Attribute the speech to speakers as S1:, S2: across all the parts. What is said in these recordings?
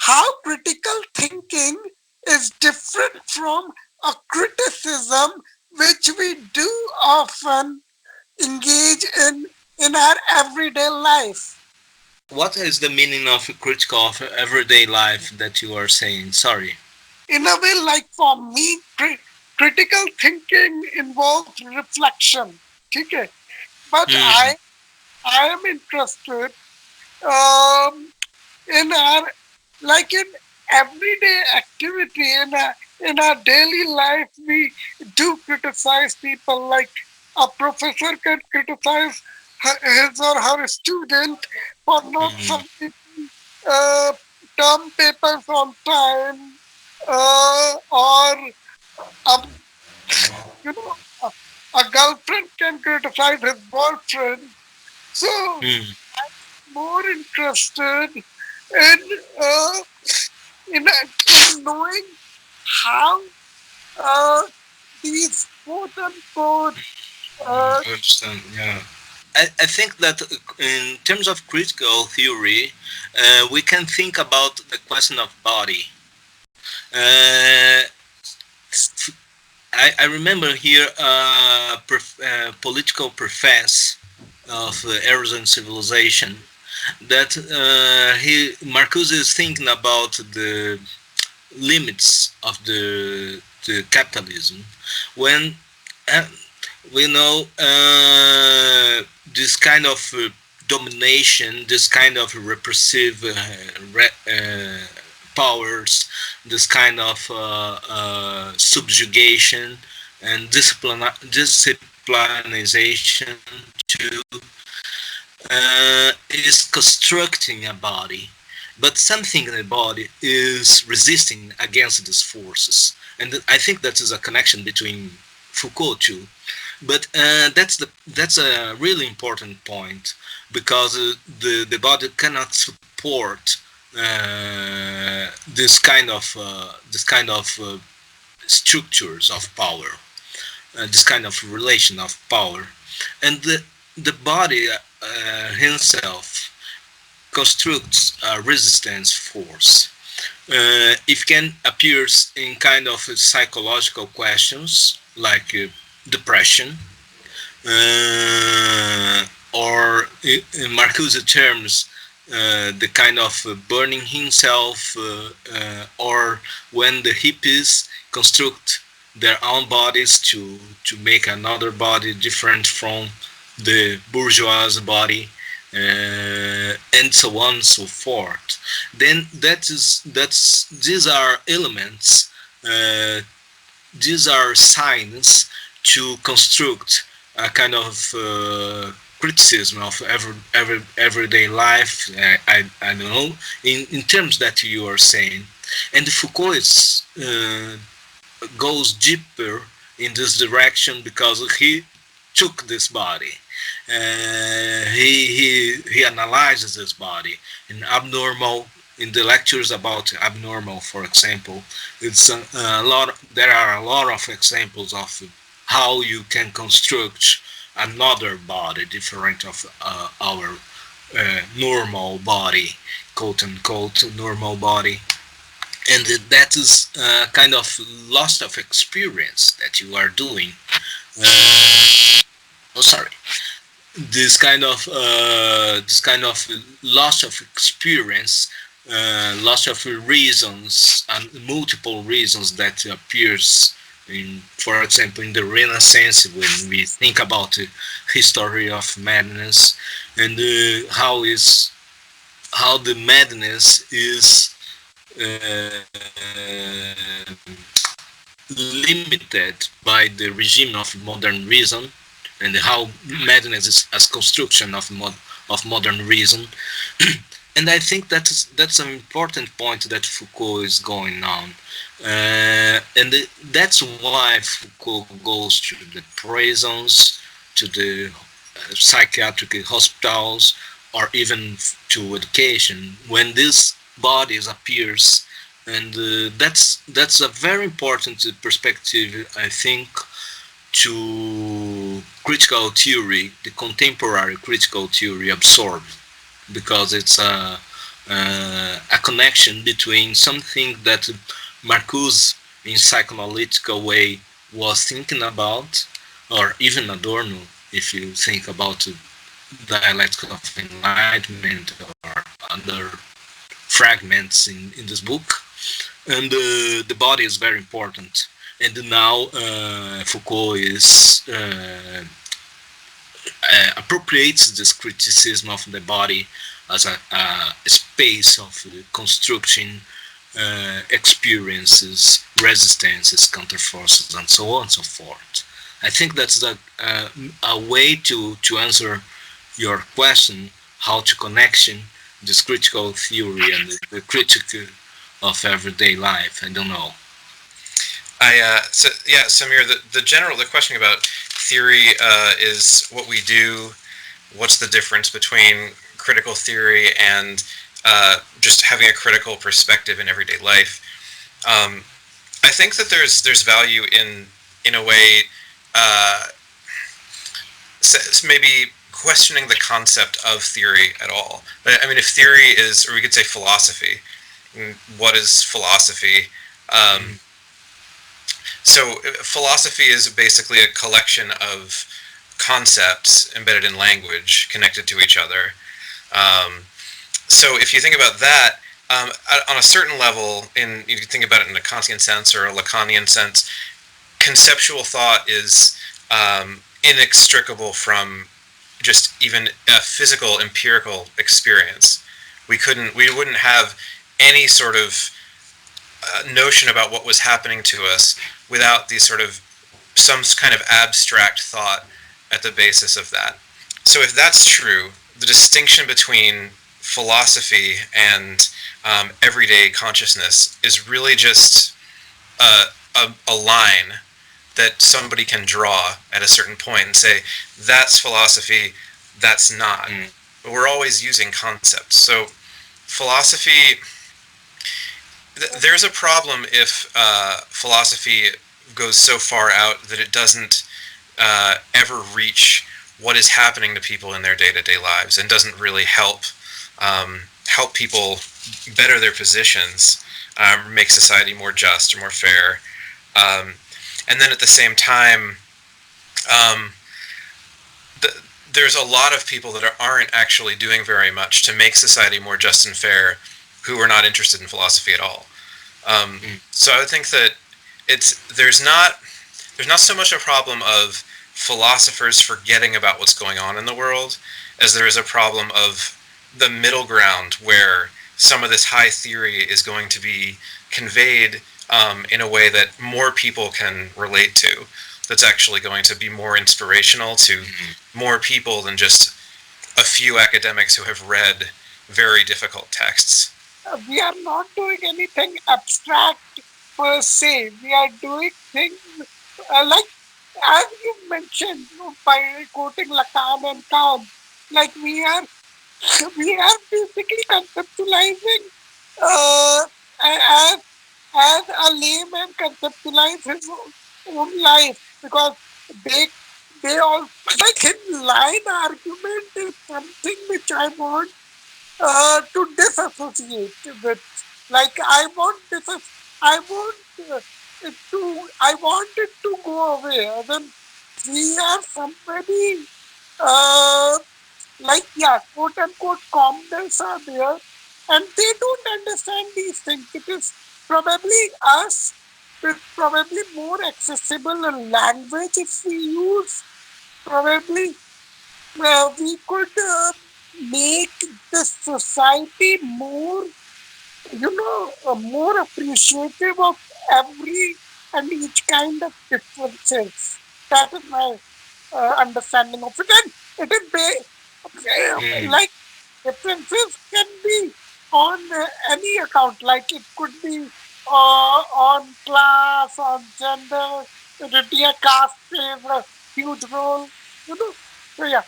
S1: how critical thinking is different from a criticism which we do often engage in our everyday life.
S2: What is the meaning of critical of everyday life that you are saying? Sorry.
S1: In a way, like for me, critical thinking involves reflection. Okay? But
S2: Hmm.
S1: I am interested um, in our, like in everyday activity in our daily life, we do criticize people. Like a professor can criticize his or her student for not
S2: Hmm.
S1: submitting uh, term papers on time, or a, you know a, a girlfriend can criticize his boyfriend. So
S2: Hmm.
S1: more interested in uh, in knowing how uh, these quote unquote uh,
S2: I understand. Yeah. I think that in terms of critical theory, we can think about the question of body. Uh, I remember here a political professor of Eurasian civilization that Marcuse is thinking about the limits of the capitalism when uh, we know this kind of domination, this kind of repressive powers, this kind of subjugation and disciplinization to is constructing a body, but something in the body is resisting against these forces. And I think that is a connection between Foucault too. But that's a really important point because the body cannot support this kind of structures of power, this kind of relation of power, and the body himself constructs a resistance force. It can appear in kind of psychological questions like depression, or in Marcuse terms, the kind of burning himself, or when the hippies construct their own bodies to make another body different from the bourgeois body, and so on and so forth. Then that's these are elements, uh, these are signs to construct a kind of criticism of everyday life. I don't know in terms that you are saying, and Foucault goes deeper in this direction because he took this body. He analyzes this body in abnormal. In the lectures about abnormal, for example, it's a lot. There are a lot of examples of how you can construct another body different of our normal body, quote unquote normal body, and that is kind of loss of experience that you are doing. Oh, sorry. This kind of loss of experience, loss of reasons and multiple reasons that appears in, for example, in the Renaissance when we think about the history of madness, and how the madness is limited by the regime of modern reason, and how madness is as construction of modern reason. And I think that's an important point that Foucault is going on, and that's why Foucault goes to the prisons, to the psychiatric hospitals, or even to education when these bodies appears. And that's a very important perspective, I think, to critical theory, the contemporary critical theory absorb, because it's a connection between something that Marcuse, in psychoanalytical way, was thinking about, or even Adorno, if you think about dialectics of enlightenment or other fragments in this book. And the body is very important. And now Foucault is appropriates this criticism of the body as a space of construction experiences, resistances, counterforces, and so on and so forth. I think that's a way to answer your question, how to connection this critical theory and the critic of everyday life. I don't know.
S3: So yeah, Samir, the question about theory is what we do. What's the difference between critical theory and just having a critical perspective in everyday life? I think that there's value in a way, uh, maybe questioning the concept of theory at all. I mean, if theory is, or we could say philosophy. What is philosophy? Um, So philosophy is basically a collection of concepts embedded in language connected to each other. Um, so if you think about that, on a certain level, you can think about it in a Kantian sense or a Lacanian sense, conceptual thought is inextricable from just even a physical empirical experience. We wouldn't have any sort of notion about what was happening to us without these sort of some kind of abstract thought at the basis of that. So if that's true, the distinction between philosophy and everyday consciousness is really just a line that somebody can draw at a certain point and say, that's philosophy, that's not. But we're always using concepts. So philosophy, there's a problem if philosophy goes so far out that it doesn't ever reach what is happening to people in their day-to-day lives and doesn't really help people better their positions, make society more just or more fair. And then at the same time, um, there's a lot of people that aren't actually doing very much to make society more just and fair, who are not interested in philosophy at all. So I would think that there's not so much a problem of philosophers forgetting about what's going on in the world as there is a problem of the middle ground where some of this high theory is going to be conveyed in a way that more people can relate to. That's actually going to be more inspirational to more people than just a few academics who have read very difficult texts.
S1: We are not doing anything abstract per se. We are doing things like, as you mentioned, by quoting Lacan and Kant, like we are basically conceptualizing uh, as a layman conceptualize his own life, because they all like in line argument is something which I want to disassociate with. Like I want I want it to go away. And then we are somebody uh, like, yeah, quote unquote commoners are there, and they don't understand these things. It is probably us with probably more accessible language. If we use, probably we could make the society more, more appreciative of every and each kind of differences. That is my understanding of it. And it is like differences can be on any account. Like it could be on class, on gender. The caste plays a huge role. So yeah,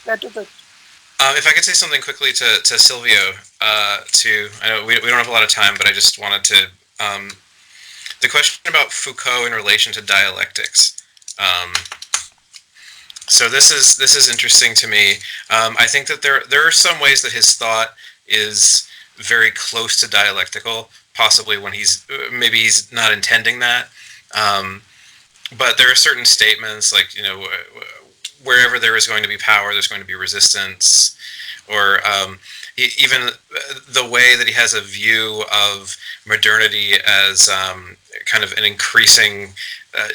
S1: that is it.
S3: If I could say something quickly to Silvio, I know we don't have a lot of time, but I just wanted to, the question about Foucault in relation to dialectics. Um, So this is interesting to me. I think that there are some ways that his thought is very close to dialectical, possibly when maybe he's not intending that. Um, but there are certain statements like, wherever there is going to be power, there's going to be resistance, or even the way that he has a view of modernity as kind of an increasing uh,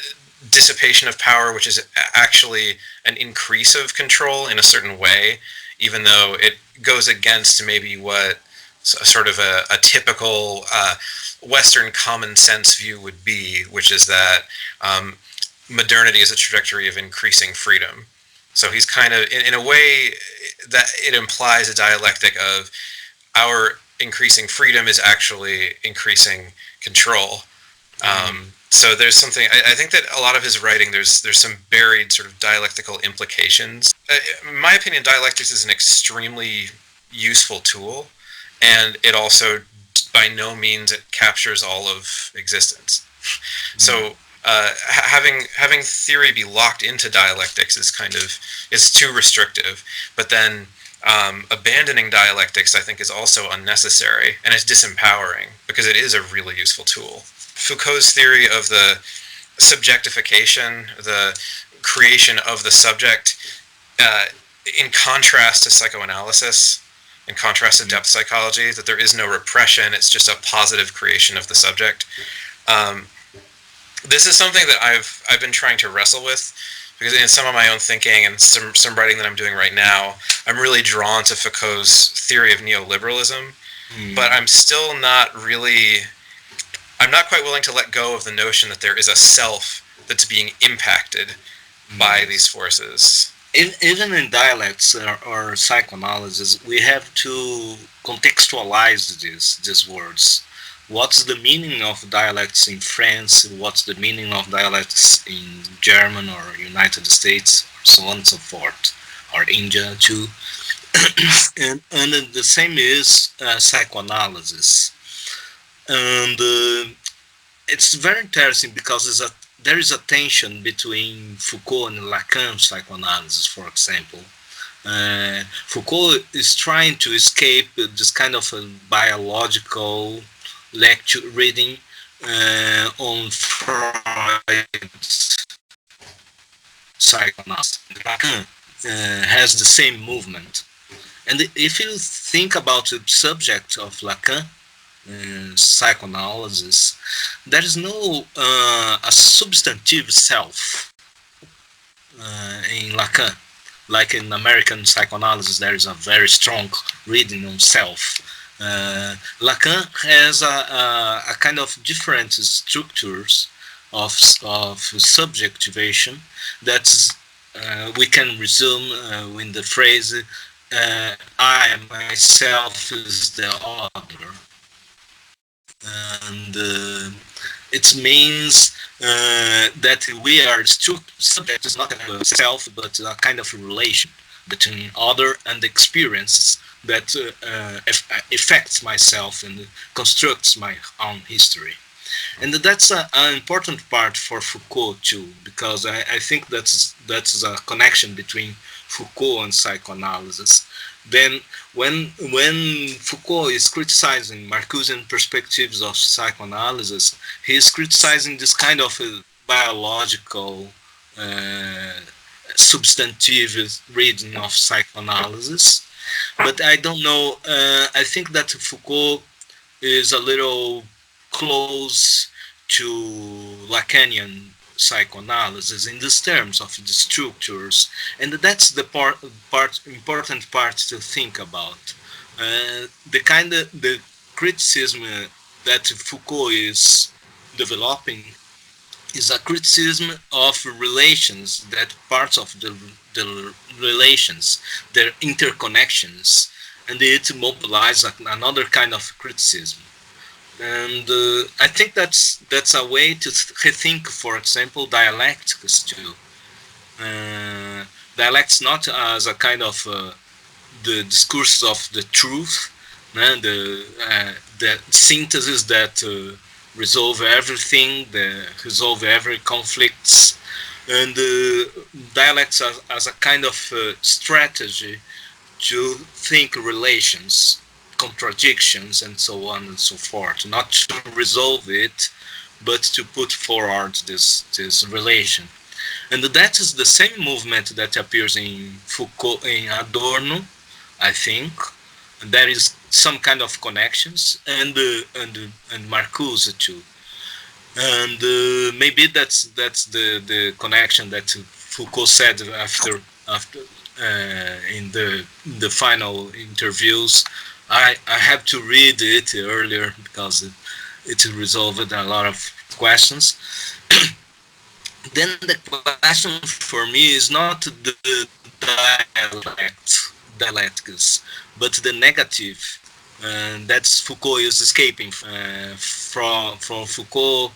S3: dissipation of power, which is actually an increase of control in a certain way, even though it goes against maybe what sort of a typical Western common sense view would be, which is that um, modernity is a trajectory of increasing freedom. So he's kind of, in a way, that it implies a dialectic of our increasing freedom is actually increasing control. So there's something. I think that a lot of his writing, there's some buried sort of dialectical implications. In my opinion, dialectics is an extremely useful tool, and it also, by no means, it captures all of existence. So having theory be locked into dialectics is too restrictive. But then abandoning dialectics, I think, is also unnecessary, and it's disempowering because it is a really useful tool. Foucault's theory of the subjectification, the creation of the subject, uh, in contrast to psychoanalysis, in contrast to depth psychology, that there is no repression, it's just a positive creation of the subject. Um, this is something that I've been trying to wrestle with, because in some of my own thinking and some writing that I'm doing right now, I'm really drawn to Foucault's theory of neoliberalism, but I'm not quite willing to let go of the notion that there is a self that's being impacted by these forces.
S2: Even in dialects or psychoanalysis, we have to contextualize these words. What's the meaning of dialects in France? What's the meaning of dialects in German or United States, or so on and so forth, or India too? And the same is psychoanalysis. And it's very interesting because there is a tension between Foucault and Lacan psychoanalysis, for example. Foucault is trying to escape this kind of a biological lecture reading on Freud's psychoanalysis. Lacan has the same movement. And if you think about the subject of Lacan, psychoanalysis, there is no a substantive self in Lacan. Like in American psychoanalysis, there is a very strong reading on self. Lacan has a kind of different structures of subjectivation that we can resume in the phrase I myself is the other. And it means that we are subject is not a self, but a kind of relation between other and experiences that affects myself and constructs my own history. And that's an important part for Foucault too, because I think that's a connection between Foucault and psychoanalysis. Then when Foucault is criticizing Marcusean perspectives of psychoanalysis, he is criticizing this kind of biological uh, substantive reading of psychoanalysis. But I don't know. I think that Foucault is a little close to Lacanian psychoanalysis in these terms of the structures, and that's the important part to think about. The criticism that Foucault is developing is a criticism of relations, that parts of the relations, their interconnections, and it mobilizes another kind of criticism. And I think that's a way to rethink, for example, dialectics too. Dialectics not as a kind of the discourse of the truth, the synthesis that resolve everything, resolve every conflicts, and dialects as a kind of strategy to think relations, contradictions, and so on and so forth. Not to resolve it, but to put forward this relation. And that is the same movement that appears in Foucault, in Adorno, I think. There is some kind of connections, and Marcuse too. And maybe that's the connection that Foucault said after in the final interviews. I have to read it earlier because it resolved a lot of questions. Then the question for me is not the dialectics, but the negative. And that's Foucault is escaping from Foucault.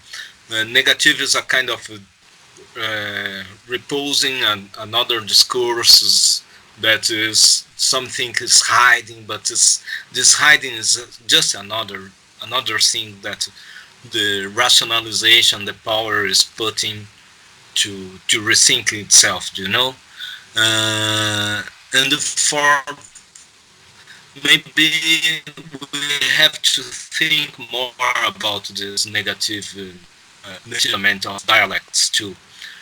S2: Negative is a kind of reposing another discourse that is something is hiding, but this hiding is just another thing that the rationalization, the power is putting to rethink itself, you know. And for maybe we have to think more about this negative element of dialects too.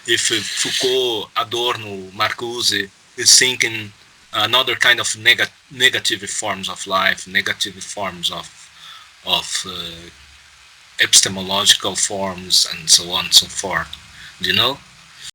S2: If Foucault, Adorno, Marcuse is thinking another kind of negative forms of life, negative forms of epistemological forms, and so on and so forth. Do you know?